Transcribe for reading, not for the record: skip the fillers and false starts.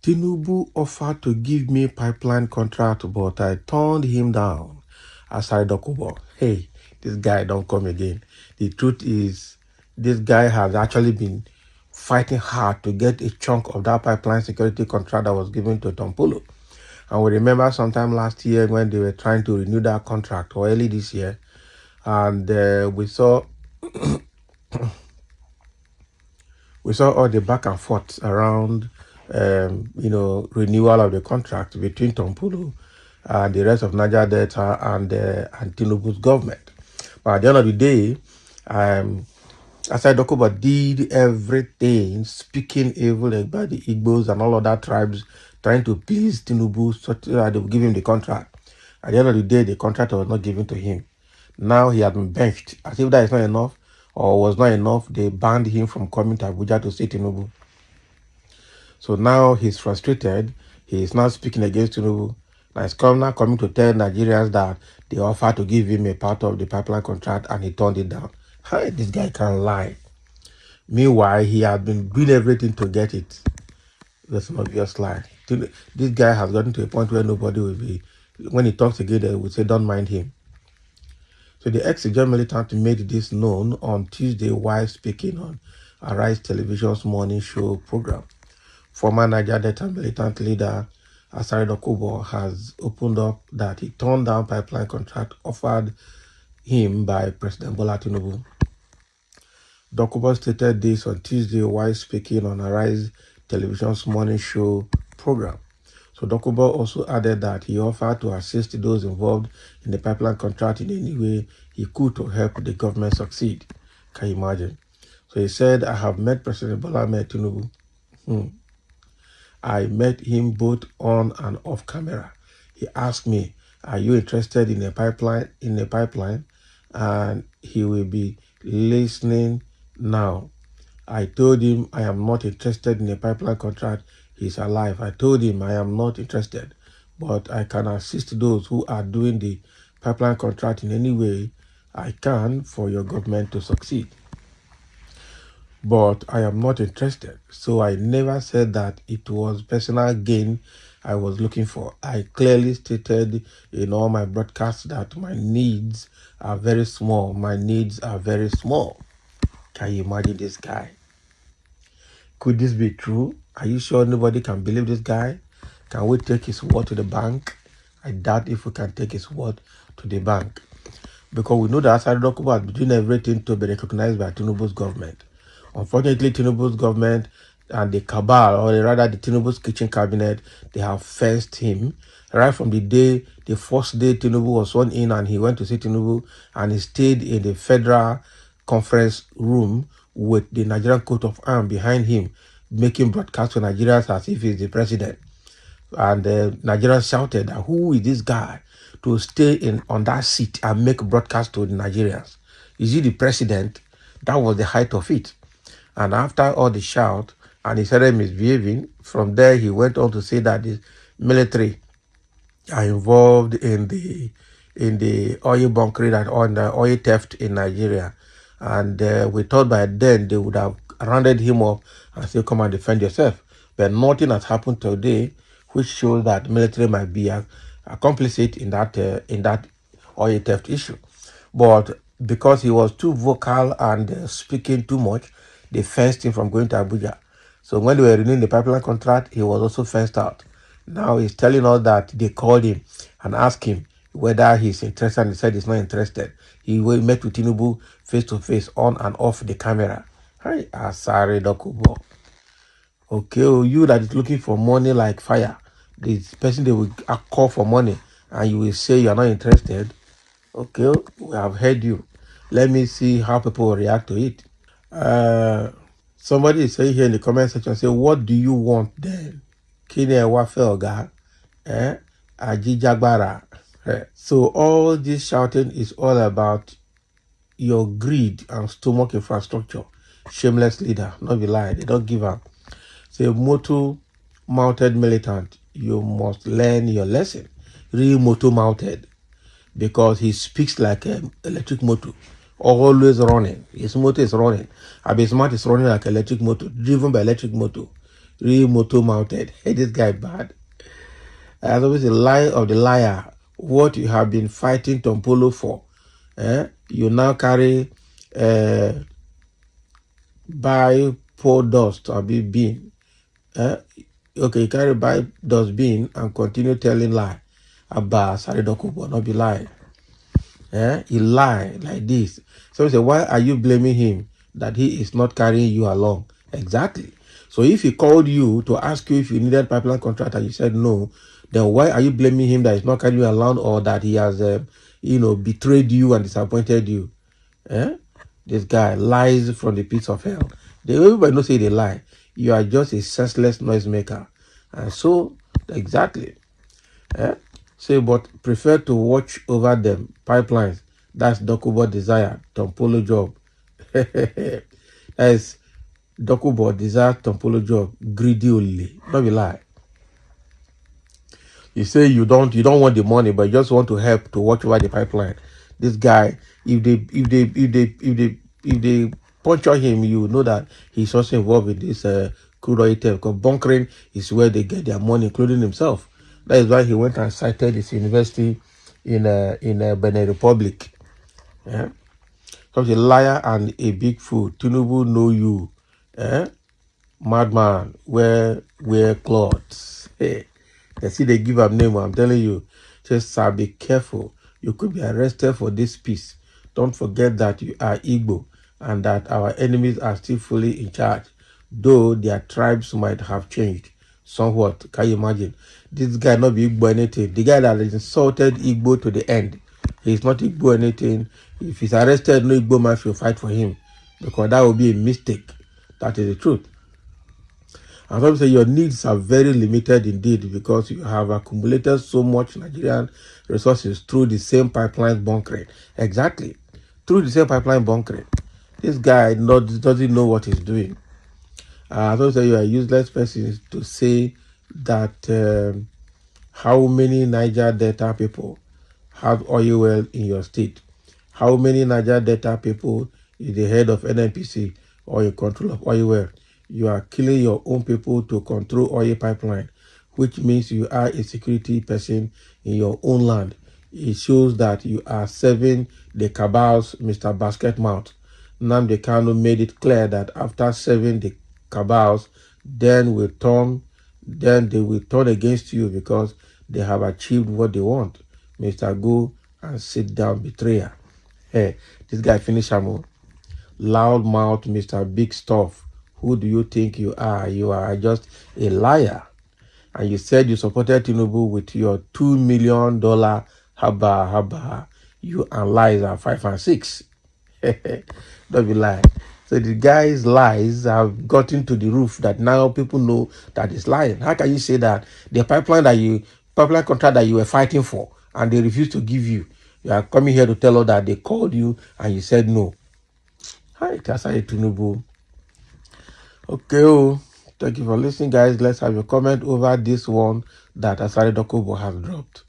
Tinubu offered to give me pipeline contract, but I turned him down. Asari Dokubo. Hey, this guy don't come again. The truth is, this guy has actually been fighting hard to get a chunk of that pipeline security contract that was given to Tompolo. And we remember sometime last year when they were trying to renew that contract, or early this year, and we saw all the back and forth around, renewal of the contract between Tompolo and the rest of Niger Delta and Tinubu's government. But at the end of the day, Asai Dokuba did everything, speaking evil about the Igbos and all other tribes, trying to please Tinubu so that they would give him the contract. At the end of the day, the contract was not given to him. Now he had been benched. As if that is not enough, or was not enough, they banned him from coming to Abuja to see Tinubu. So now he's frustrated. He is now speaking against Tinubu. Now he's now coming to tell Nigerians that they offered to give him a part of the pipeline contract and he turned it down. Hey, this guy can't lie. Meanwhile, he had been doing everything to get it. That's an obvious lie. This guy has gotten to a point where nobody will be, when he talks again, they will say, don't mind him. So the ex-John militant made this known on Tuesday while speaking on Arise Television's morning show program. Former Niger Delta militant leader Asari Dokubo has opened up that he turned down pipeline contract offered him by President Bola Tinubu. Dokubo stated this on Tuesday while speaking on Arise Television's morning show program. So Dokubo also added that he offered to assist those involved in the pipeline contract in any way he could to help the government succeed. Can you imagine? So he said, I have met President Bola Tinubu. I met him both on and off camera. He asked me, are you interested in a pipeline? And he will be listening now. I told him I am not interested in a pipeline contract. He's alive. I told him I am not interested, but I can assist those who are doing the pipeline contract in any way I can for your government to succeed. But I am not interested. So I never said that it was personal gain I was looking for. I clearly stated in all my broadcasts that my needs are very small. My needs are very small. Can you imagine this guy? Could this be true? Are you sure nobody can believe this guy? Can we take his word to the bank? I doubt if we can take his word to the bank. Because we know that Asari Dokubo has been doing everything to be recognized by Tinubu's government. Unfortunately, Tinubu's government and the cabal, or rather the Tinubu's kitchen cabinet, they have fenced him. Right from the first day Tinubu was sworn in and he went to see Tinubu and he stayed in the federal conference room with the Nigerian coat of arms behind him, making broadcasts to Nigerians as if he's the president. And Nigerians shouted, who is this guy to stay on that seat and make broadcasts to the Nigerians? Is he the president? That was the height of it. And after all the shout, and he started misbehaving, from there he went on to say that the military are involved in the oil bunkering and on the oil theft in Nigeria. And we thought by then they would have rounded him up and said, come and defend yourself. But nothing has happened today, which shows that military might be complicit in that oil theft issue. But because he was too vocal and speaking too much, they fenced him from going to Abuja. So when they were renewing the pipeline contract, he was also fenced out. Now he's telling us that they called him and asked him whether he's interested, and he said he's not interested. He met with Tinubu face to face, on and off the camera. Hi, Asari Dokubo. Okay, you that is looking for money like fire, this person they will call for money and you will say you are not interested. Okay, we have heard you. Let me see how people will react to it. Somebody is saying here in the comment section, say, what do you want then? Kine wafe oga, ajijagbara. So all this shouting is all about your greed and stomach infrastructure. Shameless leader, not be lie, they don't give up. Say, motor-mounted militant, you must learn your lesson. Real motor-mounted, because he speaks like an electric motor, always running. His motor is running. Abismat is running like electric motor, driven by electric motor. real motor mounted. Hey, this guy bad. As always, the lie of the liar. What you have been fighting Tompolo for, you now carry buy pour dust or be bean. Okay, you carry buy dust bean and continue telling lie about Asari Dokubo, not be lie. He lie like this. So we say, why are you blaming him that he is not carrying you along? Exactly. So if he called you to ask you if you needed pipeline contract and you said no, then why are you blaming him that he's not carrying you along or that he has, betrayed you and disappointed you? This guy lies from the pits of hell. Everybody knows say they lie. You are just a senseless noisemaker. And so, exactly. Say, but prefer to watch over them pipelines. That's Dokubo desire, Tompolo job. That's Dokubo desire, Tompolo job, greedy only. Don't be lie. You say you don't want the money, but you just want to help to watch over the pipeline. This guy, if they puncture him, you know that he's also involved in this crude oil theft. Because bunkering is where they get their money, including himself. That is why he went and cited his university in Benin Republic. Yeah? Such a liar and a big fool. Tinubu know you. Madman, wear clothes. Hey. They see they give up name. I'm telling you, just sir, be careful. You could be arrested for this piece. Don't forget that you are Igbo and that our enemies are still fully in charge, though their tribes might have changed somewhat. Can you imagine? This guy not be Igbo anything. The guy that has insulted Igbo to the end. He's not Igbo anything. If he's arrested, no Igbo man will fight for him because that would be a mistake. That is the truth. And some say your needs are very limited indeed because you have accumulated so much Nigerian resources through the same pipeline bunkering. Exactly. Through the same pipeline bunkering. This guy doesn't know what he's doing. Some say you are a useless person to say that how many Niger Delta people have oil well in your state. How many Niger Delta people is the head of NNPC or in control of oil well? You are killing your own people to control oil pipeline, which means you are a security person in your own land. It shows that you are serving the cabals, Mr. Basketmouth. Nnamdi Kanu made it clear that after serving the cabals, then they will turn against you because they have achieved what they want. Mr. Go and sit down, betrayer. Hey, this guy finish him. Loudmouth, Mr. Big Stuff. Who do you think you are? You are just a liar. And you said you supported Tinubu with your $2 million haba. You and lies are 5 and 6. Don't be lying. So the guy's lies have gotten to the roof that now people know that he's lying. How can you say that the pipeline contract that you were fighting for and they refused to give you, you are coming here to tell us that they called you and you said no? Hi, Asari Tinubu. Okay, thank you for listening, guys. Let's have a comment over this one that Asari Dokubo has dropped.